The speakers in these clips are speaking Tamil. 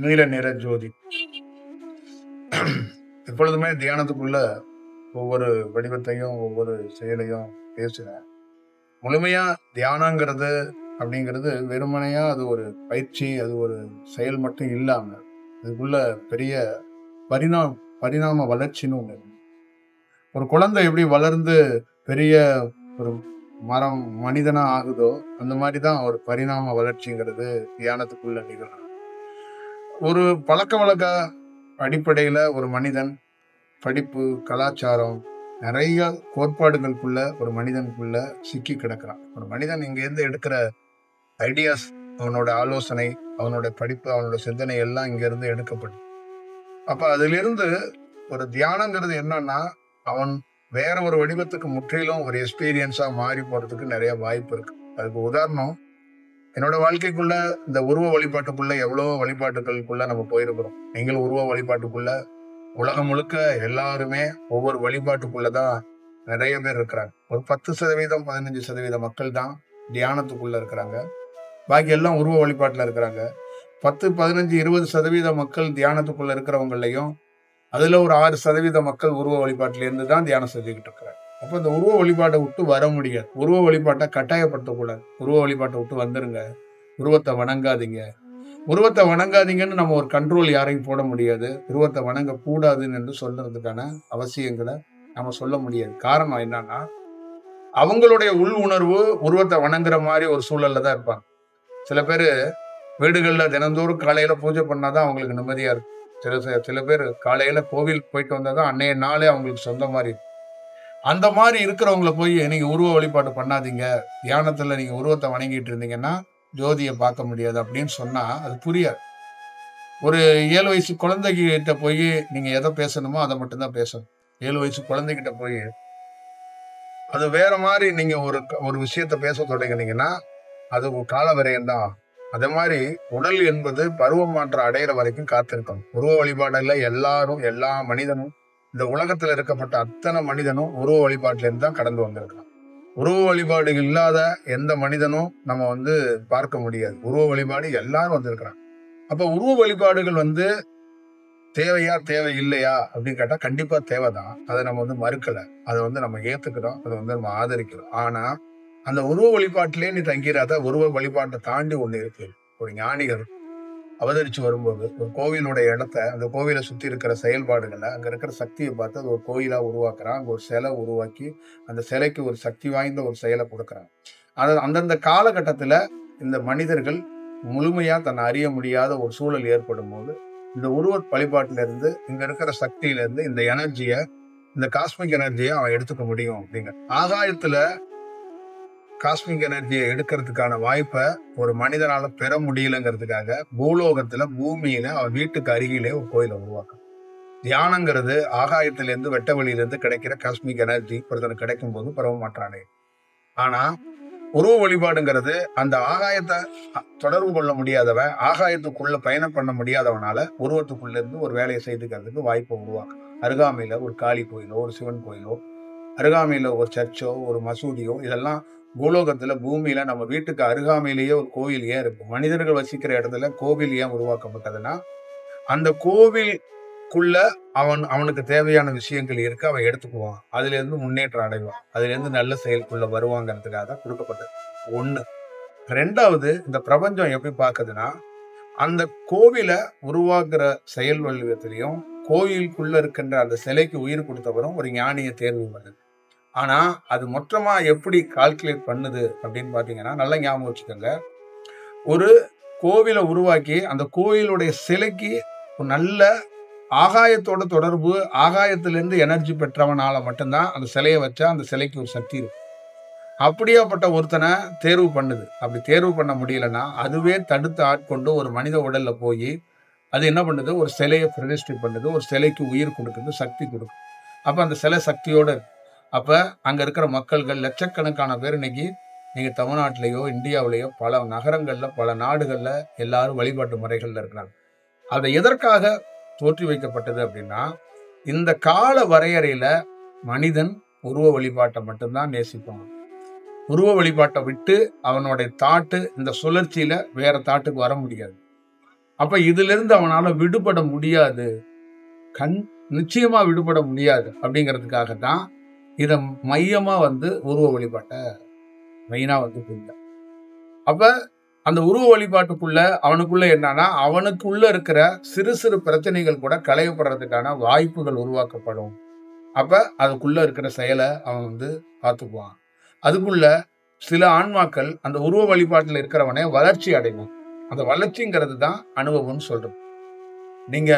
நீல நிற ஜோதி. எப்பொழுதுமே தியானத்துக்குள்ள ஒவ்வொரு வடிவத்தையும் ஒவ்வொரு செயலையும் பேசுறேன். முழுமையா தியானங்கிறது அப்படிங்கிறது வெறுமனையா அது ஒரு பயிற்சி, அது ஒரு செயல் மட்டும் இல்லாம அதுக்குள்ள பெரிய பரிணாம வளர்ச்சின்னு ஒண்ணு. ஒரு குழந்தை எப்படி வளர்ந்து பெரிய ஒரு மரம் மனிதனா ஆகுதோ அந்த மாதிரிதான் ஒரு பரிணாம வளர்ச்சிங்கிறது தியானத்துக்குள்ள நிகழும். ஒரு பழக்க வழக்க அடிப்படையில ஒரு மனிதன் படிப்பு, கலாச்சாரம், நிறைய கோட்பாடுகளுக்குள்ள ஒரு மனிதனுக்குள்ள சிக்கி கிடக்கிறான். ஒரு மனிதன் இங்க இருந்து எடுக்கிற ஐடியாஸ், அவனோட ஆலோசனை, அவனோட படிப்பு, அவனோட சிந்தனை எல்லாம் இங்க இருந்து எடுக்கப்படும். அப்ப அதுல இருந்து ஒரு தியானங்கிறது என்னன்னா, அவன் வேற ஒரு வடிவத்துக்கு முற்றிலும் ஒரு எக்ஸ்பீரியன்ஸா மாறி போறதுக்கு நிறைய வாய்ப்பு இருக்கு. அதுக்கு உதாரணம், என்னோட வாழ்க்கைக்குள்ள இந்த உருவ வழிபாட்டுக்குள்ள எவ்வளவோ வழிபாட்டுகளுக்குள்ள நம்ம போயிருக்கிறோம். நீங்கள் உருவ வழிபாட்டுக்குள்ள உலகம் முழுக்க எல்லாருமே ஒவ்வொரு வழிபாட்டுக்குள்ளதான் நிறைய பேர் இருக்கிறாங்க. ஒரு 10%, 15% மக்கள் தான் தியானத்துக்குள்ள இருக்கிறாங்க. பாக்கி எல்லாம் உருவ வழிபாட்டுல இருக்கிறாங்க. 10, 15, 20% மக்கள் தியானத்துக்குள்ள இருக்கிறவங்களையும் அதுல ஒரு 6% மக்கள் உருவ வழிபாட்டில இருந்து தான் தியானம் செஞ்சுக்கிட்டு இருக்கிறாங்க. அப்ப இந்த உருவ வழிபாட்டை விட்டு வர முடியாது. உருவ வழிபாட்டை கட்டாயப்படுத்தக்கூடாது. உருவ வழிபாட்டை விட்டு வந்துருங்க, உருவத்தை வணங்காதீங்க. உருவத்தை வணங்காதீங்கன்னு நம்ம ஒரு கண்ட்ரோல் யாரையும் போட முடியாது. உருவத்தை வணங்க கூடாதுன்னு என்று சொல்றதுக்கான அவசியங்களை நம்ம சொல்ல முடியாது. காரணம் என்னன்னா, அவங்களுடைய உள் உணர்வு உருவத்தை வணங்குற மாதிரி ஒரு சூழல்ல தான் இருப்பாங்க. சில பேரு வீடுகள்ல தினந்தோறும் காலையில பூஜை பண்ணாதான் அவங்களுக்கு நிம்மதியா இருக்கும். சில பேர் காலையில கோவில் போயிட்டு வந்தாதான் அன்னைய நாளே அவங்களுக்கு சொந்த மாதிரி. அந்த மாதிரி இருக்கிறவங்கள போய் நீங்க உருவ வழிபாடு பண்ணாதீங்க, தியானத்துல நீங்க உருவத்தை வணங்கிட்டு இருந்தீங்கன்னா ஜோதியை பார்க்க முடியாது அப்படின்னு சொன்னா அது புரியாது. ஒரு 7 வயசு குழந்தைகிட்ட போய் நீங்க எதை பேசணுமோ அதை மட்டும்தான் பேசணும். 7 வயசு குழந்தைகிட்ட போய் அது வேற மாதிரி நீங்க ஒரு விஷயத்த பேச தொடங்கினீங்கன்னா அது ஒரு கால விரயம் தான். அதே மாதிரி உடல் என்பது பருவ மாற்றம் அடையிற வரைக்கும் காத்திருக்கும். உருவ வழிபாடுல எல்லா மனிதனும், இந்த உலகத்துல இருக்கப்பட்ட அத்தனை மனிதனும் உருவ வழிபாட்டுல இருந்து தான் கடந்து வந்திருக்கான். உருவ வழிபாடு இல்லாத எந்த மனிதனும் நம்ம பார்க்க முடியாது. உருவ வழிபாடு எல்லாரும் வந்திருக்கிறாங்க. அப்ப உருவ வழிபாடுகள் தேவையா தேவை இல்லையா அப்படின்னு கேட்டா கண்டிப்பா தேவைதான். அதை நம்ம மறுக்கல. அதை நம்ம ஏத்துக்கிறோம், அதை நம்ம ஆதரிக்கிறோம். ஆனா அந்த உருவ வழிபாட்டிலே நீ தங்கிறாத, உருவ வழிபாட்டை தாண்டி ஒண்ணு இருக்கு. ஒரு ஞானிகள் அவதரிச்சு வரும்போது ஒரு கோவிலுடைய இடத்த, அந்த கோவிலை சுத்தி இருக்கிற செயல்பாடுகளை, அங்க இருக்கிற சக்தியை பார்த்து அது ஒரு கோயிலா உருவாக்குறான். அங்க ஒரு சிலை உருவாக்கி அந்த சிலைக்கு ஒரு சக்தி வாய்ந்த ஒரு செயலை கொடுக்குறாங்க. அந்தந்த காலகட்டத்துல இந்த மனிதர்கள் முழுமையா தன்னை அறிய முடியாத ஒரு சூழல் ஏற்படும் போது இந்த உருவ வழிபாட்டில இருந்து, இங்க இருக்கிற சக்தியில இருந்து இந்த எனர்ஜியை, இந்த காஸ்மிக் எனர்ஜியை அவன் எடுத்துக்க முடியும். அப்படிங்க ஆகாயத்துல காஸ்மிக் எனர்ஜியை எடுக்கிறதுக்கான வாய்ப்பை ஒரு மனிதனால பெற முடியலங்கிறதுக்காக பூலோகத்துல பூமியில அவன் வீட்டுக்கு அருகிலே ஒரு கோயிலை உருவாக்கும். தியானங்கிறது ஆகாயத்திலிருந்து வெட்ட வெளியிலிருந்து கிடைக்கிற காஸ்மிக் எனர்ஜி ஒருத்தனுக்கு கிடைக்கும் போது பரவ மாட்டானே. ஆனா உருவ வழிபாடுங்கிறது அந்த ஆகாயத்தை தொடர்பு கொள்ள முடியாதவன், ஆகாயத்துக்குள்ள பயணம் பண்ண முடியாதவனால உருவத்துக்குள்ள இருந்து ஒரு வேலையை செய்துக்கிறதுக்கு வாய்ப்பை உருவாக்கும். அருகாமையில ஒரு காளி கோயிலோ, ஒரு சிவன் கோயிலோ, அருகாமையில ஒரு சர்ச்சோ, ஒரு மசூதியோ, இதெல்லாம் பூலோகத்துல பூமியில நம்ம வீட்டுக்கு அருகாமையிலேயே ஒரு கோவில் ஏன் இருக்கு? மனிதர்கள் வசிக்கிற இடத்துல கோவில் ஏன் உருவாக்கப்பட்டதுன்னா, அந்த கோவிலுக்குள்ள அவனுக்கு தேவையான விஷயங்கள் இருக்கு, அவன் எடுத்துக்குவான். அதுல இருந்து முன்னேற்றம் அடைவான், அதுல இருந்து நல்ல செயலுக்குள்ள வருவாங்கிறதுக்காக கொடுக்கப்பட்டது. 1. 2வது, இந்த பிரபஞ்சம் எப்படி பார்க்குதுன்னா, அந்த கோவிலை உருவாக்குற செயல் வடிவத்திலையும் கோயிலுக்குள்ள இருக்கின்ற அந்த சிலைக்கு உயிர் கொடுத்தவரும் ஒரு ஞானியை தேர்வு பண்ணுது. ஆனா அது மொத்தமா எப்படி கால்குலேட் பண்ணுது அப்படின்னு பாத்தீங்கன்னா, நல்லா ஞாபகம் வச்சுக்கோங்க. ஒரு கோவிலை உருவாக்கி அந்த கோயிலுடைய சிலைக்கு ஒரு நல்ல ஆகாயத்தோட தொடர்பு, ஆகாயத்திலிருந்து எனர்ஜி பெற்றவனால மட்டும்தான் அந்த சிலையை வச்சா அந்த சிலைக்கு ஒரு சக்தி இருக்கு. அப்படியாப்பட்ட ஒருத்தனை தேர்வு பண்ணுது. அப்படி தேர்வு பண்ண முடியலன்னா அதுவே தடுத்து ஆட்கொண்டு ஒரு மனித உடல்ல போய் அது என்ன பண்ணுது, ஒரு சிலையை பிரதிஷ்டை பண்ணுது, ஒரு சிலைக்கு உயிர் கொடுக்குது, சக்தி கொடுக்குது. அப்ப அந்த சிலை சக்தியோட இருக்கு. அப்ப அங்க இருக்கிற மக்கள்கள் லட்சக்கணக்கான பேர் இன்னைக்கு நீங்க தமிழ்நாட்டிலேயோ இந்தியாவிலேயோ பல நகரங்கள்ல பல நாடுகள்ல எல்லாரும் வழிபாட்டு முறைகள்ல இருக்கிறாங்க. அது எதற்காக தோற்றி வைக்கப்பட்டது அப்படின்னா, இந்த கால வரையறையில மனிதன் உருவ வழிபாட்டை மட்டும்தான் நேசிப்பான். உருவ வழிபாட்டை விட்டு அவனுடைய தாட்டு இந்த சுழற்சியில வேற தாட்டுக்கு வர முடியாது. அப்ப இதுல இருந்து அவனால விடுபட முடியாது, நிச்சயமா விடுபட முடியாது. அப்படிங்கிறதுக்காக தான் இத மையமா உருவ வழிபாட்டை மெயினா புரிஞ்ச. அப்ப அந்த உருவ வழிபாட்டுக்குள்ள அவனுக்குள்ள என்னன்னா, அவனுக்குள்ள இருக்கிற சிறு சிறு பிரச்சனைகள் கூட களையப்படுறதுக்கான வாய்ப்புகள் உருவாக்கப்படும். அப்ப அதுக்குள்ள இருக்கிற செயலை அவன் பார்த்துக்குவான். அதுக்குள்ள சில ஆன்மாக்கள் அந்த உருவ வழிபாட்டில் இருக்கிறவனே வளர்ச்சி அடையும். அந்த வளர்ச்சிங்கிறது தான் அனுபவம்னு சொல்றது. நீங்க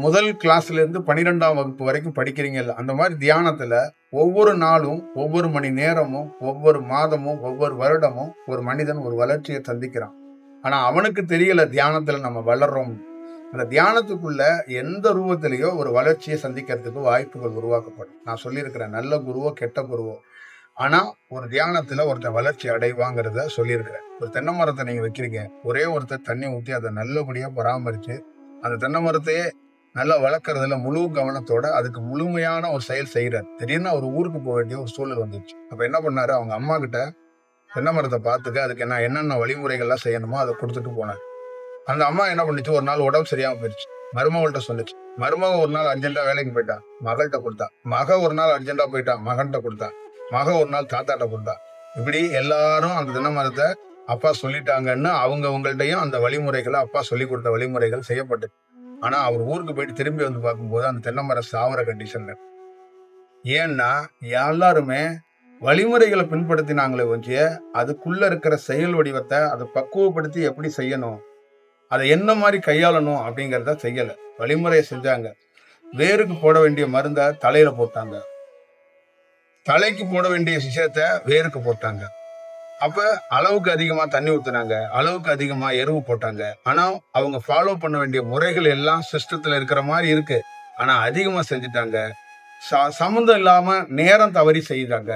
முதல் கிளாஸ்ல இருந்து 12ஆம் வகுப்பு வரைக்கும் படிக்கிறீங்கல்ல, அந்த மாதிரி தியானத்துல ஒவ்வொரு நாளும், ஒவ்வொரு மணி நேரமும், ஒவ்வொரு மாதமும், ஒவ்வொரு வருடமும் ஒரு மனிதன் ஒரு வளர்ச்சியை சந்திக்கிறான். ஆனா அவனுக்கு தெரியல தியானத்துல நம்ம வளர்றோம். அந்த தியானத்துக்குள்ள எந்த ரூபத்திலேயோ ஒரு வளர்ச்சியை சந்திக்கிறதுக்கு வாய்ப்புகள் உருவாக்கப்படும். நான் சொல்லியிருக்கிறேன், நல்ல குருவோ கெட்ட குருவோ, ஆனா ஒரு தியானத்துல ஒருத்தர் வளர்ச்சி அடைவாங்கிறத சொல்லியிருக்கிறேன். ஒரு தென்னை மரத்தை நீங்க வைக்கிறீங்க, ஒரே ஒருத்தர் தண்ணி ஊற்றி அதை நல்லபடியா பராமரிச்சு அந்த தென்னை மரத்தையே நல்லா வளர்க்கறதுல முழு கவனத்தோட அதுக்கு முழுமையான ஒரு செயல் செய்யறாரு. திடீர்னு அவர் ஊருக்கு போக வேண்டிய ஒரு சூழல் வந்துச்சு. அப்ப என்ன பண்ணாரு, அவங்க அம்மா கிட்ட தென்னை மரத்தை பார்த்துக்க, அதுக்கு என்னென்ன வழிமுறைகள்லாம் செய்யணுமோ அதை கொடுத்துட்டு போனார். அந்த அம்மா என்ன பண்ணிச்சு, ஒரு நாள் உடம்பு சரியாம போயிடுச்சு. மருமகள்கிட்ட சொல்லிச்சு. மருமக ஒரு நாள் அர்ஜென்டா வேலைக்கு போயிட்டா, மகள்கிட்ட கொடுத்தா. மக ஒரு நாள் அர்ஜென்டா போயிட்டா, மகன்கிட்ட கொடுத்தா. மக ஒரு நாள் தாத்தாட்ட கொடுத்தா. இப்படி எல்லாரும் அந்த தென்னை மரத்தை அப்பா சொல்லிட்டாங்கன்னு அவங்கள்ட்டையும் அந்த வழிமுறைகளை, அப்பா சொல்லி கொடுத்த வழிமுறைகள் செய்யப்பட்டு. ஆனா அவர் ஊருக்கு போயிட்டு திரும்பி பார்க்கும்போது அந்த தென்னை மரம் சாவர கண்டிஷன்ல. ஏன்னா எல்லாருமே வழிமுறைகளை பின்படுத்தினாங்களே ஒழிய அதுக்குள்ள இருக்கிற செயல் வடிவத்தை அதை பக்குவப்படுத்தி எப்படி செய்யணும், அதை என்ன மாதிரி கையாளணும் அப்படிங்கிறத செய்யல. வழிமுறையை செஞ்சாங்க. வேருக்கு போட வேண்டிய மருந்தை தலையில போட்டாங்க, தலைக்கு போட வேண்டிய விஷயத்த வேருக்கு போட்டாங்க. அப்ப அளவுக்கு அதிகமா தண்ணி ஊத்துனாங்க, அளவுக்கு அதிகமா எருவு போட்டாங்க. ஆனா அவங்க ஃபாலோ பண்ண வேண்டிய முறைகள் எல்லாம் சிஸ்டத்துல இருக்கிற மாதிரி இருக்கு. ஆனா அதிகமா செஞ்சுட்டாங்க. சம்மந்தம் இல்லாம நேரம் தவறி செய்யறாங்க.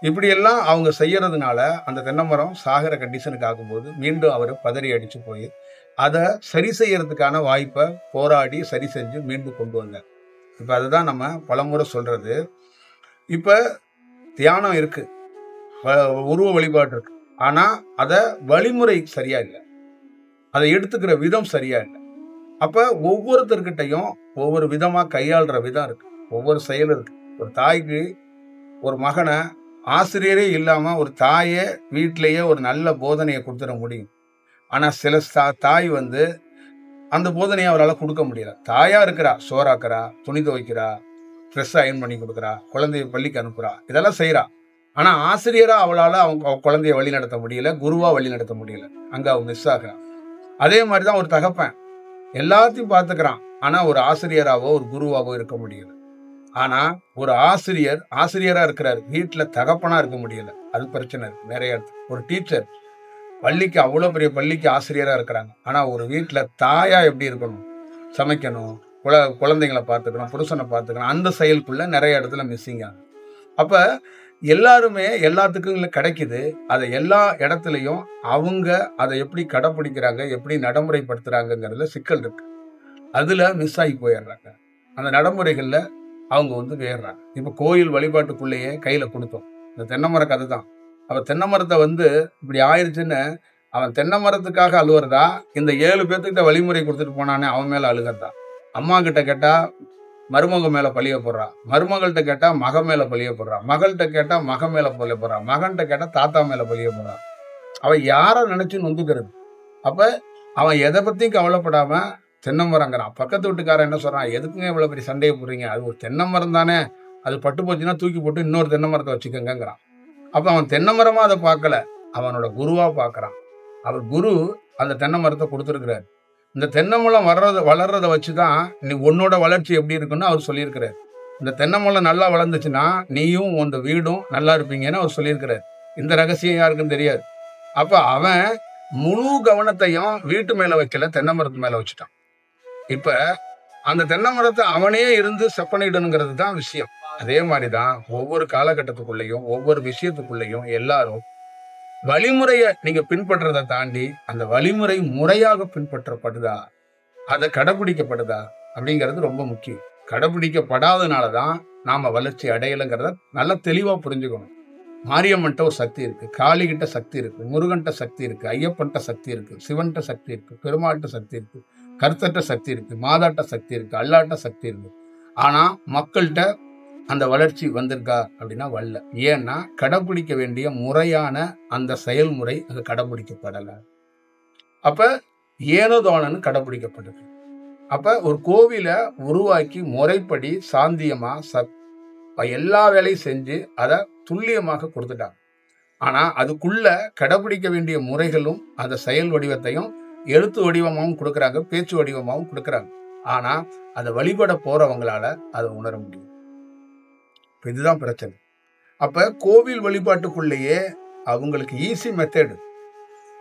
இப்படி எல்லாம் அவங்க செய்யறதுனால அந்த தென்னை மரம் சாகர கண்டிஷனுக்கு ஆகும்போது மீண்டும் அவர் பதறி அடிச்சு போய் அதை சரி செய்யறதுக்கான வாய்ப்பை போராடி சரி செஞ்சு மீண்டும் கொண்டு வந்தார். இப்ப அதுதான் நம்ம பலமுறை சொல்றது. இப்ப தியானம் இருக்கு, உருவ வழிபாடு இருக்கு, ஆனா அத வழிமுறை சரியா இல்லை, அதை எடுத்துக்கிற விதம் சரியா இல்லை. அப்ப ஒவ்வொருத்தர்கிட்டையும் ஒவ்வொரு விதமா கையாளுற விதம் இருக்கு, ஒவ்வொரு செயல் இருக்கு. ஒரு தாய்க்கு ஒரு மகனை ஆசிரியரே இல்லாம ஒரு தாயே வீட்டிலேயே ஒரு நல்ல போதனையை கொடுத்துட முடியும். ஆனா சில தாய் அந்த போதனையை அவரால் கொடுக்க முடியல. தாயா இருக்கிறா, சோறாக்குறா, துணி துவைக்கிறா, ட்ரெஸ் அயன் பண்ணி கொடுக்குறா, குழந்தைய பள்ளிக்கு அனுப்புறா, இதெல்லாம் செய்யறா. ஆனா ஆசிரியரா அவளால அவங்க குழந்தைய வழி நடத்த முடியல, குருவா வழி நடத்த முடியல. அங்க அவன் மிஸ் ஆகுறான். அதே மாதிரிதான் ஒரு தகப்பன் எல்லாத்தையும் பார்த்துக்கிறான், ஆனா ஒரு ஆசிரியராவோ ஒரு குருவாவோ இருக்க முடியல. ஆனா ஒரு ஆசிரியரா இருக்கிறாரு, வீட்டுல தகப்பனா இருக்க முடியல. அது பிரச்சனை இருக்கு நிறைய இடத்துல. ஒரு டீச்சர் பள்ளிக்கு, அவ்வளவு பெரிய பள்ளிக்கு ஆசிரியரா இருக்கிறாங்க, ஆனா ஒரு வீட்டுல தாயா எப்படி இருக்கணும், சமைக்கணும், குழந்தைங்களை பார்த்துக்கணும், புருஷனை பார்த்துக்கணும், அந்த செயலுக்குள்ள நிறைய இடத்துல மிஸ்ஸிங் ஆகும். அப்ப எல்லாருமே எல்லாத்துக்கும் கிடைக்குது, அதை எல்லா இடத்துலையும் அவங்க அதை எப்படி கடைப்பிடிக்கிறாங்க, எப்படி நடைமுறைப்படுத்துறாங்கிறதுல சிக்கல் இருக்கு. அதுல மிஸ் ஆகி போயிடுறாங்க. அந்த நடைமுறைகள்ல அவங்க வேறுறாங்க. இப்ப கோயில் வழிபாட்டுக்குள்ளேயே கையில கொடுத்தோம் இந்த தென்னை மர கதை தான். அவ தென்னை மரத்தை இப்படி ஆயிடுச்சுன்னு அவன் தென்னை மரத்துக்காக அழுவுறதா, இந்த 7 பேர்த்துக்கிட்ட வழிமுறை கொடுத்துட்டு போனானே அவன் மேல அழுகிறதா? அம்மா கிட்ட கேட்டா மருமக மேல பழிய போடுறா, மருமகள்கிட்ட கேட்டா மக மேல பழிய போடுறா, மகள்கிட்ட கேட்டா மக மேல பழிய போடுறா, மகன்கிட்ட கேட்டா தாத்தா மேல பழிய போடுறா. அவன் யார நினைச்சு நொந்துக்கிறது? அப்ப அவன் எதை பத்தியும் கவலைப்படாம தென்னை மரங்கிறான். பக்கத்து வீட்டுக்காரன் என்ன சொல்றான், எதுக்குங்க இவ்வளவு பெரிய சண்டையை போடுறீங்க, அது ஒரு தென்னை மரம் தானே, அது பட்டு போச்சுன்னா தூக்கி போட்டு இன்னொரு தென்னை மரத்தை வச்சுக்கோங்கிறான். அப்ப அவன் தென்னை மரமா அதை பார்க்கல, அவனோட குருவா பார்க்கறான். அவர் குரு அந்த தென்னை மரத்தை கொடுத்துருக்கிறார். இந்த தென்னை மரம் வளர்றதை வச்சுதான் நீ உன்னோட வளர்ச்சி எப்படி இருக்குன்னு அவர் சொல்லியிருக்கிறார். இந்த தென்னை மரம் நல்லா வளர்ந்துச்சுன்னா நீயும் உன் வீடும் நல்லா இருப்பீங்கன்னு அவர் சொல்லியிருக்கிறார். இந்த ரகசியம் யாருக்கும் தெரியாது. அப்ப அவன் முழு கவனத்தையும் வீட்டு மேல வைக்கல, தென்னை மரத்து மேல வச்சுட்டான். இப்ப அந்த தென்னை மரத்தை அவனே இருந்து செப்பனிடணுங்கிறது தான் விஷயம். அதே மாதிரிதான் ஒவ்வொரு காலகட்டத்துக்குள்ளேயும் ஒவ்வொரு விஷயத்துக்குள்ளேயும் எல்லாரும் வழிமுறைய நீங்க பின்பற்றதை தாண்டி அந்த வழிமுறை முறையாக பின்பற்றப்படுதா, அதை கடைபிடிக்கப்படுதா அப்படிங்கிறது ரொம்ப முக்கியம். கடைபிடிக்கப்படாதனாலதான் நாம வளர்ச்சி அடையலைங்கிறத நல்லா தெளிவா புரிஞ்சுக்கணும். மாரியம்மன்ட்ட ஒரு சக்தி இருக்கு, காளிகிட்ட சக்தி இருக்கு, முருகன்ட்ட சக்தி இருக்கு, ஐயப்பன்ட்ட சக்தி இருக்கு, சிவன்ட்ட சக்தி இருக்கு, பெருமாள்கிட்ட சக்தி இருக்கு, கருத்தட்ட சக்தி இருக்கு, மாதாட்ட சக்தி இருக்கு, அல்லாட்ட சக்தி இருக்கு. ஆனா மக்கள்கிட்ட அந்த வளர்ச்சி வந்திருக்கா அப்படின்னா வரல. ஏன்னா கடைபிடிக்க வேண்டிய முறையான அந்த செயல்முறை அது கடைபிடிக்கப்படல. அப்ப ஏனோதானன்னு கடைபிடிக்கப்படுது. அப்ப ஒரு கோவில உருவாக்கி முறைப்படி சாந்தியமா எல்லா வேலையும் செஞ்சு அதை துல்லியமாக கொடுத்துட்டாங்க. ஆனா அதுக்குள்ள கடைபிடிக்க வேண்டிய முறைகளும் அந்த செயல் வடிவத்தையும் எழுத்து வடிவமாகவும் கொடுக்குறாங்க, பேச்சு வடிவமாகவும் கொடுக்குறாங்க. ஆனா அதை வழிபட போறவங்களால அதை உணர முடியும். இதுதான் பிரச்சனை. அப்ப கோவில் வழிபாட்டுக்குள்ளேயே அவங்களுக்கு ஈஸி மெத்தேடு,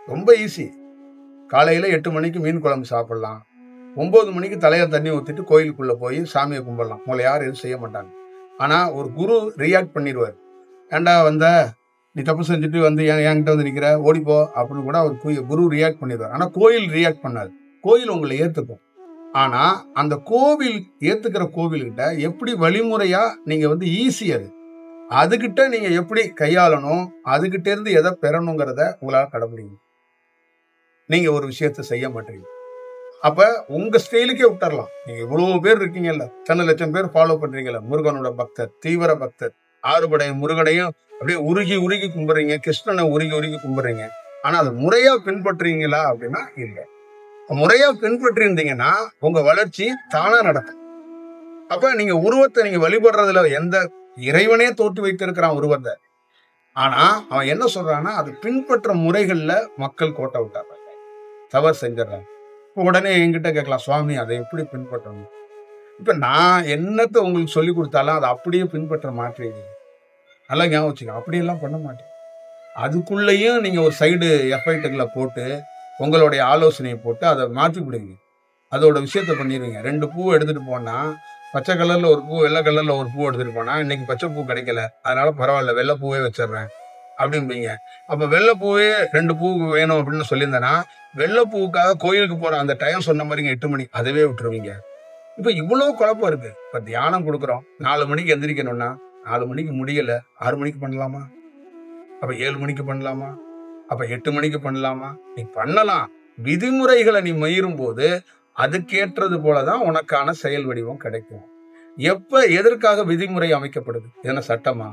ரொம்ப ஈஸி. காலையில 8 மணிக்கு மீன் குழம்பு சாப்பிடலாம், 9 மணிக்கு தலையில தண்ணி ஊத்திட்டு கோயிலுக்குள்ள போய் சாமியை கும்பிடலாம். உங்களை யாரும் எதுவும் செய்ய மாட்டாங்க. ஆனா ஒரு குரு ரியாக்ட் பண்ணிடுவார். ஏண்டா வந்த, நீ தப்பு செஞ்சுட்டு வந்து என்கிட்ட வந்து நிக்கிற, ஓடிப்போ அப்படின்னு கூட அவர் குரு ரியாக்ட் பண்ணிடுவார். ஆனா கோயில் ரியாக்ட் பண்ணாது. கோயில் உங்களை ஏத்துக்கும். ஆனா அந்த கோவில் ஏத்துக்கிற கோவில்கிட்ட எப்படி வழிமுறையா நீங்க வந்து ஈஸி அதுகிட்ட நீங்க எப்படி கையாளணும், அதுகிட்ட இருந்து எதை பெறணுங்கிறத உங்களால கடைபிடிக்கணும். நீங்க ஒரு விஷயத்த செய்ய மாட்டீங்க. அப்ப உங்க ஸ்டைலுக்கே விட்டுறலாம். நீங்க இவ்வளவு பேர் இருக்கீங்கல்ல, 10 லட்சம் பேர் ஃபாலோ பண்றீங்கல்ல, முருகனோட பக்தர், தீவிர பக்தர், 6 படை முருகனையும் அப்படியே உருகி உருகி கும்பிடுறீங்க, கிருஷ்ணனை உருகி உருகி கும்பிடுறீங்க. ஆனா அது முறையா பின்பற்றுறீங்களா அப்படின்னா இல்லை. முறையா பின்பற்றி இருந்தீங்கன்னா உங்க வளர்ச்சி தானா நடக்கும். அப்ப நீங்க உருவத்தை நீங்க வழிபடுறதுல எந்த இறைவனே தோற்று வைத்திருக்கிறான் உருவத்தை. ஆனா அவன் என்ன சொல்றான்னா அது பின்பற்ற முறைகள்ல மக்கள் கோட்டை விட்டாங்க, தவறு செஞ்சிடறாங்க. உடனே என்கிட்ட கேட்கலாம், சுவாமி அதை எப்படி பின்பற்றணும்? இப்ப நான் என்னத்தை உங்களுக்கு சொல்லி கொடுத்தாலும் அதை அப்படியே பின்பற்ற மாட்டீங்க. நல்லா ஞாபகம் வச்சுக்க, அப்படியெல்லாம் பண்ண மாட்டேன். அதுக்குள்ளேயும் நீங்க ஒரு சைடு எஃபெக்டுகளை போட்டு உங்களுடைய ஆலோசனையை போட்டு அதை மாற்றி விடுவீங்க, அதோட விஷயத்த பண்ணிடுவீங்க. 2 பூ எடுத்துட்டு போனா, பச்சை கலர்ல ஒரு பூ, வெள்ளை கலர்ல ஒரு பூ எடுத்துட்டு போனா, இன்னைக்கு பச்சை பூ கிடைக்கல, அதனால பரவாயில்ல வெள்ளை பூவே வச்சிடுறேன் அப்படின்பீங்க. அப்ப வெள்ளை பூவே 2 பூ வேணும் அப்படின்னு சொல்லியிருந்தேன்னா, வெள்ளை பூவுக்காக கோயிலுக்கு போற அந்த டைம் சொன்ன மாதிரிங்க 8 மணி, அதவே விட்டுருவீங்க. இப்ப இவ்வளவு குழப்பம் இருக்கு. இப்ப தியானம் கொடுக்குறோம், 4 மணிக்கு எந்திரிக்கணும்னா 4 மணிக்கு முடியல, 6 மணிக்கு பண்ணலாமா? அப்ப 7 மணிக்கு பண்ணலாமா? அப்ப 8 மணிக்கு பண்ணலாமா? நீ பண்ணலாம். விதிமுறைகளை நீ மீறும் போது அதுக்கேற்றது போலதான் உனக்கான செயல் வடிவம் கிடைக்கும். எப்ப எதற்காக விதிமுறை அமைக்கப்படுது? என்ன சட்டமா?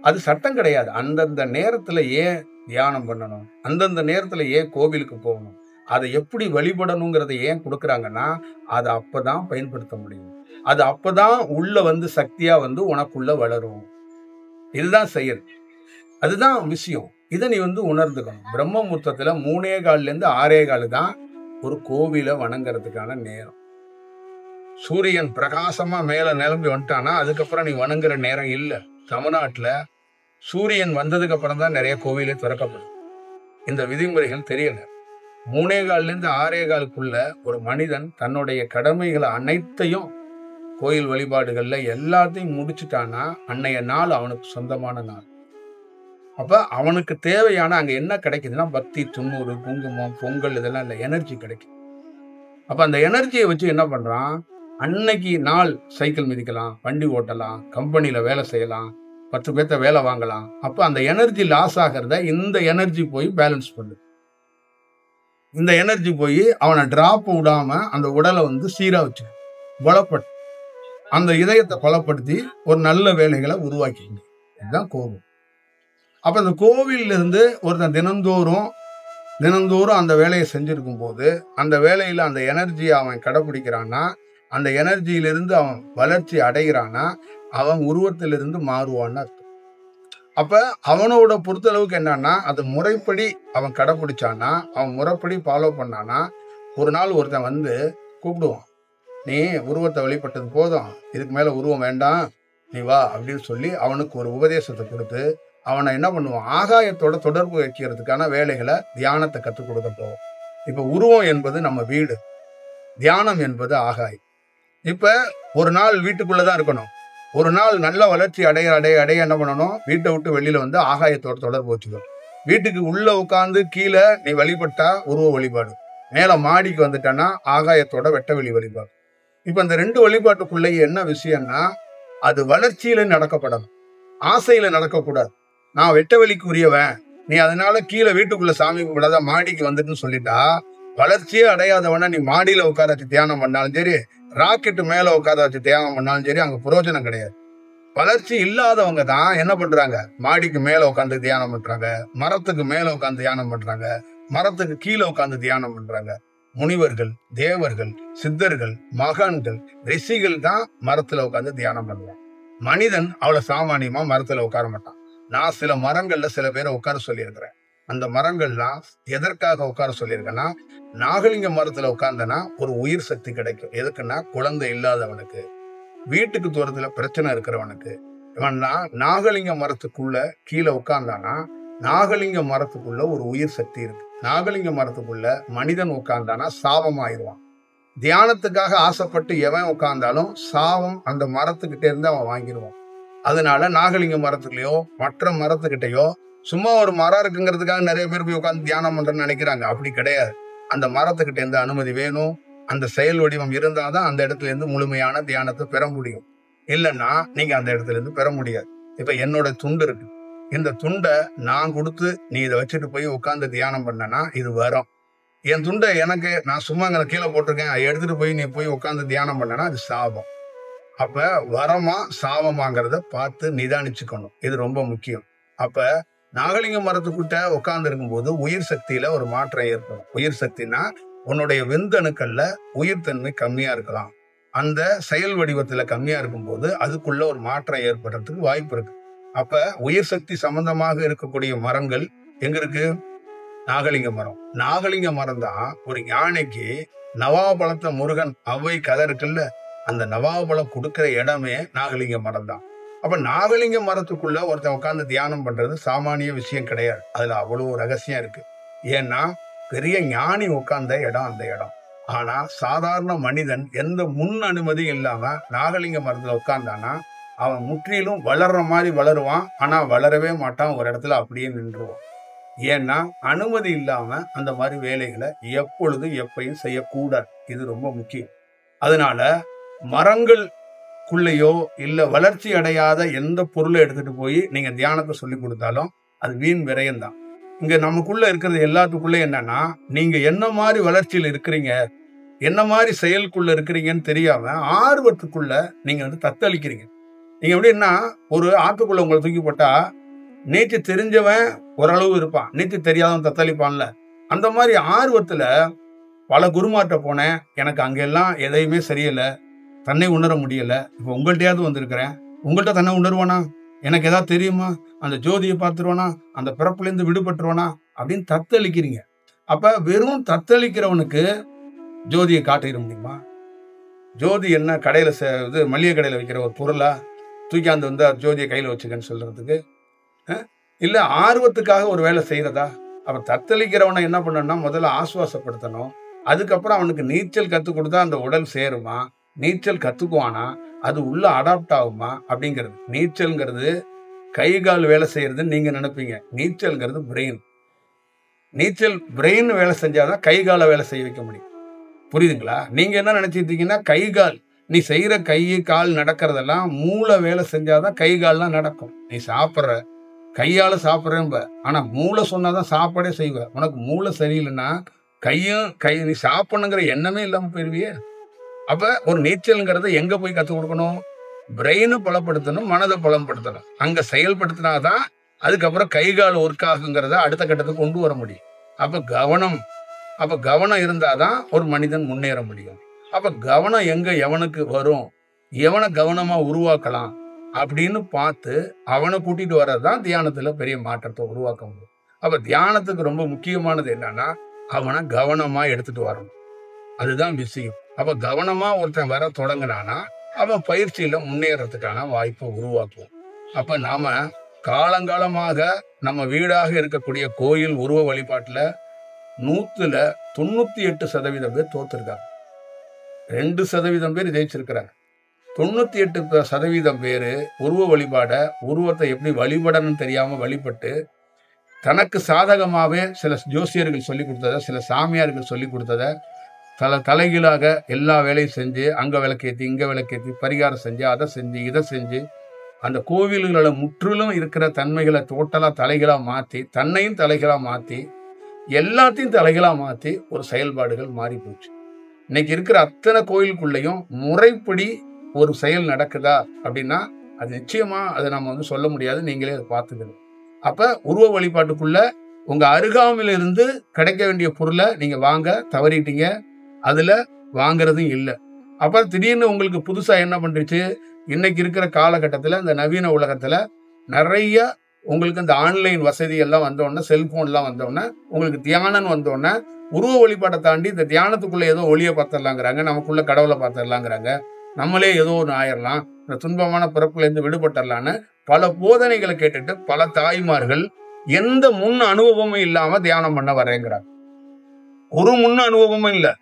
அது சட்டம் கிடையாது. அந்தந்த நேரத்துல ஏன் தியானம் பண்ணணும், அந்தந்த நேரத்துல ஏன் கோவிலுக்கு போகணும், அதை எப்படி வழிபடணுங்கிறத ஏன் கொடுக்குறாங்கன்னா அதை அப்பதான் பயன்படுத்த முடியும். அது அப்பதான் உள்ள வந்து சக்தியா வந்து உனக்குள்ள வளரும். இதுதான் செயல், அதுதான் விஷயம். இதை நீ வந்து உணர்ந்துக்கணும். பிரம்ம முகூர்த்தத்துல 3:15 6:15 தான் ஒரு கோவில வணங்குறதுக்கான நேரம். சூரியன் பிரகாசமா மேல நிலம்பி வந்துட்டானா அதுக்கப்புறம் நீ வணங்குற நேரம் இல்லை. தமிழ்நாட்டுல சூரியன் வந்ததுக்கு அப்புறம் தான் நிறைய கோவிலே திறக்கப்படும். இந்த விதிமுறைகள் தெரியல. 3:15 6:15 ஒரு மனிதன் தன்னுடைய கடமைகளை அனைத்தையும் கோயில் வழிபாடுகள்ல எல்லாத்தையும் முடிச்சுட்டானா அன்னைய நாள் அவனுக்கு சொந்தமான நாள். அப்ப அவனுக்கு தேவையான அங்க என்ன கிடைக்குதுன்னா பக்தி, துண்ணூறு, குங்குமம், பொங்கல், இதெல்லாம் இல்லை, எனர்ஜி கிடைக்கும். அப்ப அந்த எனர்ஜியை வச்சு என்ன பண்றான், அன்னைக்கு நாள் சைக்கிள் மிதிக்கலாம், வண்டி ஓட்டலாம், கம்பெனில வேலை செய்யலாம், 10 பேர்த்த வேலை வாங்கலாம். அப்ப அந்த எனர்ஜி லாஸ் ஆகிறத இந்த எனர்ஜி போய் பேலன்ஸ் பண்ணுது. இந்த எனர்ஜி போய் அவனை டிராப் விடாம அந்த உடலை வந்து சீரா வச்சு பலப்படுத்தி அந்த இதயத்தை பலப்படுத்தி ஒரு நல்ல வேலைகளை உருவாக்கிங்க. இதுதான் கோவில். அப்ப இந்த கோவில்ல இருந்து ஒருத்தன் தினந்தோறும் அந்த வேலையை செஞ்சிருக்கும் போது அந்த வேலையில அந்த எனர்ஜியை அவன் கடைபிடிக்கிறான்னா, அந்த எனர்ஜியிலிருந்து அவன் வளர்ச்சி அடைகிறான்னா அவன் உருவத்திலிருந்து மாறுவான்னு அர்த்தம். அப்ப அவனோட பொறுத்தளவுக்கு என்னன்னா அது முறைப்படி அவன் கடைபிடிச்சானா, அவன் முறைப்படி ஃபாலோ பண்ணானா, ஒரு நாள் ஒருத்தன் வந்து கூப்பிடுவான், நீ உருவத்தை வழிபட்டது போதும், இதுக்கு மேல உருவம் வேண்டாம், நீ வா அப்படின்னு சொல்லி அவனுக்கு ஒரு உபதேசத்தை கொடுத்து அவனை என்ன பண்ணுவான், ஆகாயத்தோட தொடர்பு வைக்கிறதுக்கான வேலைகளை, தியானத்தை கற்றுக் கொடுக்க போவோம். இப்ப உருவம் என்பது நம்ம வீடு, தியானம் என்பது ஆகாயம். இப்ப ஒரு நாள் வீட்டுக்குள்ளதான் இருக்கணும், ஒரு நாள் நல்ல வளர்ச்சி அடைய என்ன பண்ணணும், வீட்டை விட்டு வெளியில வந்து ஆகாயத்தோட தொடர்பு வச்சுக்கணும். வீட்டுக்கு உள்ள உட்கார்ந்து கீழே நீ வழிபட்டா உருவ வழிபாடு, மேல மாடிக்கு வந்துட்டான்னா ஆகாயத்தோட வெட்ட வெளி வழிபாடு. இப்ப இந்த 2 வழிபாட்டுக்குள்ளே என்ன விஷயம்னா அது வளர்ச்சியில நடக்கப்படணும், ஆசையில நடக்கக்கூடாது. நான் வெட்ட வெளிக்கு உரியவன், நீ அதனால கீழே வீட்டுக்குள்ள சாமி கும்பிடாத மாடிக்கு வந்துட்டுன்னு சொல்லிட்டா, வளர்ச்சியே அடையாதவன நீ மாடியில உட்கார வச்சு தியானம் பண்ணாலும் சரி, ராக்கெட்டு மேல உட்கார வச்சு தியானம் பண்ணாலும் சரி, அங்க பிரயோஜனம் கிடையாது. வளர்ச்சி இல்லாதவங்க தான் என்ன பண்றாங்க, மாடிக்கு மேல உட்காந்து தியானம் பண்றாங்க, மரத்துக்கு மேல உட்காந்து தியானம் பண்றாங்க, மரத்துக்கு கீழே உட்காந்து தியானம் பண்றாங்க. முனிவர்கள், தேவர்கள், சித்தர்கள், மகான்கள், ரிஷிகள் தான் மரத்துல உட்காந்து தியானம் பண்ணுவாங்க. மனிதன் அவ்வளவு சாமானியமா மரத்துல உட்கார மாட்டான். நான் சில மரங்கள்ல சில பேரை உட்கார சொல்லியிருக்கிறேன். அந்த மரங்கள்லாம் எதற்காக உட்கார சொல்லியிருக்கேன்னா, நாகலிங்க மரத்துல உட்கார்ந்தனா ஒரு உயிர் சக்தி கிடைக்கும். எதுக்குன்னா, குழந்தை இல்லாதவனுக்கு, வீட்டுக்கு தூரத்துல பிரச்சனை இருக்கிறவனுக்கு, இவன்னா நாகலிங்க மரத்துக்குள்ள கீழே உட்கார்ந்தானா, நாகலிங்க மரத்துக்குள்ள ஒரு உயிர் சக்தி இருக்கு. நாகலிங்க மரத்துக்குள்ள மனிதன் உட்கார்ந்தானா சாபம் ஆயிடுவான். தியானத்துக்காக ஆசைப்பட்டு எவன் உட்கார்ந்தாலும் சாபம் அந்த மரத்துக்கிட்டே இருந்து அவன் வாங்கிடுவான். அதனால நாகலிங்க மரத்துலயோ மற்ற மரத்துக்கிட்டயோ சும்மா ஒரு மரம் இருக்குங்கிறதுக்காக நிறைய பேர் போய் உட்காந்து தியானம் பண்றேன்னு நினைக்கிறாங்க. அப்படி கிடையாது. அந்த மரத்துக்கிட்ட இருந்து அனுமதி வேணும். அந்த செயல் வடிவம் இருந்தாதான் அந்த இடத்துல இருந்து முழுமையான தியானத்தை பெற முடியும். இல்லைன்னா நீங்க அந்த இடத்துல இருந்து பெற முடியாது. இப்ப என்னோட துண்டு இருக்கு. இந்த துண்டை நான் கொடுத்து நீ இதை வச்சுட்டு போய் உட்காந்து தியானம் பண்ணனா இது வரும். என் துண்டை எனக்கு நான் சும்மா அங்க கீழே போட்டிருக்கேன், அதை எடுத்துட்டு போய் நீ போய் உட்காந்து தியானம் பண்ணனா அது சாபம். அப்ப வரமா சாபமாங்கிறத பார்த்து நிதானிச்சுக்கணும். இது ரொம்ப முக்கியம். அப்ப நாகலிங்க மரத்துக்கிட்ட உட்கார்ந்து இருக்கும்போது உயிர் சக்தியில ஒரு மாற்றம் ஏற்படும். உயிர் சக்தினா உன்னுடைய விந்தணுக்கள்ல உயிர் தன்மை கம்மியா இருக்கலாம். அந்த செயல் வடிவத்துல கம்மியா இருக்கும்போது அதுக்குள்ள ஒரு மாற்றம் ஏற்படுறதுக்கு வாய்ப்பு இருக்கு. அப்ப உயிர் சக்தி சம்பந்தமாக இருக்கக்கூடிய மரங்கள் எங்க இருக்கு? நாகலிங்க மரம். நாகலிங்க மரம் தான் ஒரு யானைக்கு நவாபலத்தை முருகன் அவ்வை கதை இருக்குல்ல, அந்த நவாபலம் கொடுக்கிற இடமே நாகலிங்க மரம் தான். அப்ப நாகலிங்க மரத்துக்குள்ள ஒருத்தன் உட்கார்ந்து தியானம் பண்றது சாமானிய விஷயம் கிடையாது. அதுல அவ்வளவு ரகசியம் இருக்கு. ஏன்னா பெரிய ஞானி உட்கார்ந்த இடம் அந்த இடம். ஆனா சாதாரண மனிதன் எந்த முன் அனுமதியும் இல்லாம நாகலிங்க மரத்துல உட்கார்ந்தானா அவன் முற்றிலும் வளர்ற மாதிரி வளருவான். ஆனா வளரவே மாட்டான், ஒரு இடத்துல அப்படியே நின்றுவான். ஏன்னா அனுமதி இல்லாம அந்த மாதிரி வேலைகளை எப்பொழுது எப்பயும் செய்யக்கூடாது. இது ரொம்ப முக்கியம். அதனால மரங்களுக்குள்ளேயோ இல்ல வளர்ச்சி அடையாத எந்த பொருளை எடுத்துட்டு போய் நீங்க தியானத்தை சொல்லி கொடுத்தாலும் அது வீண் விரயம் தான். இங்க நமக்குள்ள இருக்கிறது எல்லாத்துக்குள்ள என்னன்னா, நீங்க என்ன மாதிரி வளர்ச்சியில் இருக்கிறீங்க, என்ன மாதிரி செயலுக்குள்ள இருக்கிறீங்கன்னு தெரியாம ஆர்வத்துக்குள்ள நீங்க வந்து தத்தளிக்கிறீங்க. நீங்க எப்படின்னா, ஒரு ஆத்துக்குள்ள உங்களை தூக்கி போட்டா நீச்ச தெரிஞ்சவன் ஓரளவு இருப்பான், நீச்ச தெரியாதவன் தத்தளிப்பான்ல. அந்த மாதிரி ஆர்வத்துல பல குருமார்ட்ட போனேன், எனக்கு அங்கெல்லாம் எதையுமே சரியில்லை, தன்னை உணர முடியல. இப்ப உங்கள்கிட்டயாவது வந்திருக்கிறேன், உங்கள்கிட்ட தன்னை உணர்வானா? எனக்கு ஏதாவது தெரியுமா? அந்த ஜோதியை பார்த்துருவானா? அந்த பிறப்புல இருந்து விடுபட்டுருவானா அப்படின்னு தத்தளிக்கிறீங்க. அப்ப வெறும் தத்தளிக்கிறவனுக்கு ஜோதியை காட்டிட முடியுமா? ஜோதி என்ன கடையில இது மளிகை கடையில வைக்கிற ஒரு பொருளா? தூக்கியாந்து வந்து ஜோதியை கையில வச்சுக்கன்னு சொல்றதுக்கு? இல்ல ஆர்வத்துக்காக ஒரு வேலை செய்யறதா? அப்ப தத்தளிக்கிறவனை என்ன பண்ணணும்னா முதல்ல ஆசுவாசப்படுத்தணும். அதுக்கப்புறம் அவனுக்கு நீச்சல் கத்து கொடுத்தா அந்த உடல் சேருமா, நீச்சல் கத்துக்குவானா, அது உள்ள அடாப்ட் ஆகுமா அப்படிங்கிறது. நீச்சல்ங்கிறது கை கால் வேலை செய்யறதுன்னு நீங்க நினைப்பீங்க. நீச்சல்ங்கிறது பிரெயின். நீச்சல் பிரெயின் வேலை செஞ்சாதான் கை காலை வேலை செய்ய வைக்க முடியும். புரியுதுங்களா? நீங்க என்ன நினைச்சிட்டீங்கன்னா கை கால் நீ செய்யற கை கால் நடக்கிறதெல்லாம் மூளை வேலை செஞ்சாதான் கை கால்லாம் நடக்கும். நீ சாப்பிட்ற கையால சாப்பிட்றேன்ப, ஆனா மூளை சொன்னாதான் சாப்பாடே செய்வ. உனக்கு மூளை சரியில்லைன்னா நீ சாப்பிடணுங்கிற எண்ணமே இல்லாம போயிருவியே. அப்ப ஒரு நீச்சல்ங்கிறத எங்க போய் கத்துக் கொடுக்கணும்? பிரெயினை பலப்படுத்தணும், மனதை பலப்படுத்தணும். அங்க செயல்படுத்தினாதான் அதுக்கப்புறம் கை கால் ஒர்க் ஆகுங்கிறத அடுத்த கட்டத்துக்கு கொண்டு வர முடியும். அப்ப கவனம் இருந்தாதான் ஒரு மனிதன் முன்னேற முடியும். அப்ப கவனம் எங்க எவனுக்கு வரும், எவனை கவனமா உருவாக்கலாம் அப்படின்னு பார்த்து அவனை கூட்டிட்டு வர்றதுதான் தியானத்துல பெரிய மாற்றத்தை உருவாக்க முடியும். அப்ப தியானத்துக்கு ரொம்ப முக்கியமானது என்னன்னா, அவனை கவனமா எடுத்துட்டு வரணும். அதுதான் விஷயம். அப்ப கவனமா ஒருத்தன் வர தொடங்கினானா அவன் பயிற்சியில முன்னேறதுக்கான வாய்ப்பை உருவாக்குவோம். அப்ப நாம காலங்காலமாக நம்ம வீடாக இருக்கக்கூடிய கோயில் உருவ வழிபாட்டுல 100% பேர் தோத்துருக்காங்க. 2% பேர் ஜெயிச்சிருக்கிறாங்க. 98% பேரு உருவ வழிபாட உருவத்தை எப்படி வழிபடணும்னு தெரியாம வழிபட்டு தனக்கு சாதகமாவே சில ஜோசியர்கள் சொல்லி கொடுத்தத, சில சாமியார்கள் சொல்லி கொடுத்தத தலைகீழாக எல்லா வேலையும் செஞ்சு, அங்க விளக்கேத்தி இங்க விளக்கேத்தி பரிகாரம் செஞ்சு அதை செஞ்சு இதை செஞ்சு அந்த கோவில்களை முற்றிலும் இருக்கிற தன்மைகளை டோட்டலா தலைகளா மாத்தி, தன்னையும் தலைகளா மாத்தி, எல்லாத்தையும் தலைகளா மாத்தி ஒரு செயல்பாடுகள் மாறி போச்சு. இன்னைக்கு இருக்கிற அத்தனை கோயிலுக்குள்ளேயும் முறைப்படி ஒரு செயல் நடக்குதா அப்படின்னா அது நிச்சயமா அதை நம்ம வந்து சொல்ல முடியாது. நீங்களே அதை பார்த்துக்கணும். அப்ப உருவ வழிபாட்டுக்குள்ள உங்க அருகாமையில இருந்து கிடைக்க வேண்டிய பொருளை நீங்க வாங்க தவறிட்டீங்க. அதுல வாங்குறதும் இல்லை. அப்ப திடீர்னு உங்களுக்கு புதுசா என்ன பண்றீச்சு, இன்னைக்கு இருக்கிற காலகட்டத்துல இந்த நவீன உலகத்துல நிறைய உங்களுக்கு இந்த ஆன்லைன் வசதி எல்லாம் வந்தோடனே, செல்போன் எல்லாம் வந்தோடனே, உங்களுக்கு தியானம் வந்தோடனே உருவ வழிபாட்டை தாண்டி இந்த தியானத்துக்குள்ள ஏதோ ஒளியை பார்த்துடலாங்கிறாங்க, நமக்குள்ள கடவுளை பார்த்துடலாங்கிறாங்க, நம்மளே ஏதோ ஒன்று ஆயிரலாம், இந்த துன்பமான பிறப்புல இருந்து விடுபட்டுடலான்னு பல போதனைகளை கேட்டுட்டு பல தாய்மார்கள் எந்த முன் அனுபவமும் இல்லாம தியானம் பண்ண வரேங்கிறாங்க. ஒரு முன் அனுபவமும் இல்லை.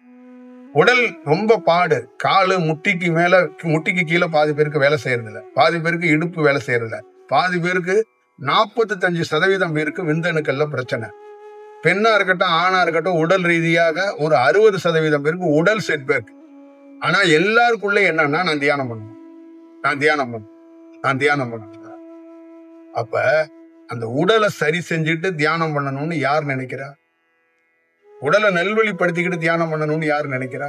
உடல் ரொம்ப பாடு, காலு முட்டிக்கு மேல, முட்டிக்கு கீழே பாதி பேருக்கு வேலை செய்யறது இல்லை, பாதி பேருக்கு இடுப்பு வேலை செய்யறது இல்லை, பாதி பேருக்கு 45% பேருக்கு விந்தணுக்கள்ல பிரச்சனை. பெண்ணா இருக்கட்டும் ஆணா இருக்கட்டும் உடல் ரீதியாக ஒரு 60% பேருக்கு உடல் செட்பேக். ஆனா எல்லாருக்குள்ள என்னன்னா நான் தியானம் பண்ணுவேன், நான் தியானம் பண்ணுவேன், நான் தியானம் பண்ணுவேன். அப்ப அந்த உடலை சரி செஞ்சுட்டு தியானம் பண்ணணும்னு யார் நினைக்கிறா? உடலை நல்வழிப்படுத்திக்கிட்டு தியானம் பண்ணணும்னு யாரு நினைக்கிறா?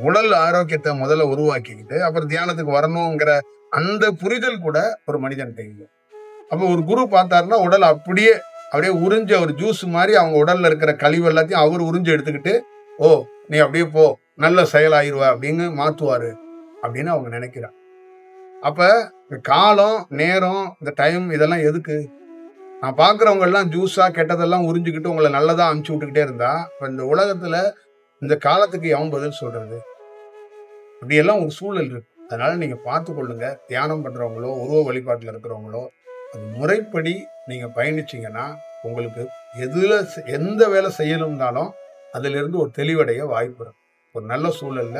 உடல் ஆரோக்கியத்தை முதல்ல உருவாக்கிக்கிட்டு அப்புறம் தியானத்துக்கு வரணுங்கிற அந்த புரிதல் கூட ஒரு மனிதன் இல்லை. அப்ப ஒரு குரு பார்த்தாருன்னா உடல் அப்படியே உறிஞ்ச ஒரு ஜூஸ் மாதிரி அவங்க உடல்ல இருக்கிற கழிவு எல்லாத்தையும் அவர் உறிஞ்சு எடுத்துக்கிட்டு, ஓ நீ அப்படியே போ, நல்ல செயலாயிருவ அப்படின்னு மாத்துவாரு அப்படின்னு அவங்க நினைக்கிறாங்க. அப்ப காலம், நேரம், இந்த டைம் இதெல்லாம் எதுக்கு? நான் பாக்குறவங்க எல்லாம் ஜூஸா கெட்டதெல்லாம் உறிஞ்சுக்கிட்டு உங்களை நல்லதா அனுப்பிச்சு விட்டுக்கிட்டே இருந்தா இந்த உலகத்துல இந்த காலத்துக்கு எவன் பதில் சொல்றது? அப்படியெல்லாம் ஒரு சூழல் இருக்கு. அதனால நீங்க பார்த்து கொள்ளுங்க. தியானம் பண்றவங்களோ உருவ வழிபாட்டுல இருக்கிறவங்களோ அது முறைப்படி நீங்க பயணிச்சீங்கன்னா உங்களுக்கு எந்த வேலை செய்யணும்னாலும் அதுல இருந்து ஒரு தெளிவடைய வாய்ப்பு இருக்கு. ஒரு நல்ல சூழல்ல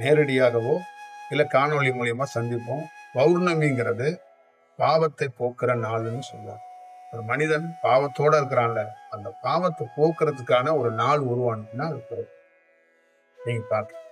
நேரடியாகவோ இல்ல காணொளி மூலியமா சந்திப்போம். பௌர்ணமிங்கிறது பாவத்தை போக்குற நாள்னு சொல்லுவாங்க. ஒரு மனிதன் பாவத்தோட இருக்கிறான்ல, அந்த பாவத்தை போக்குறதுக்கான ஒரு நாள் உருவானுன்னா அது நீங்க பார்க்க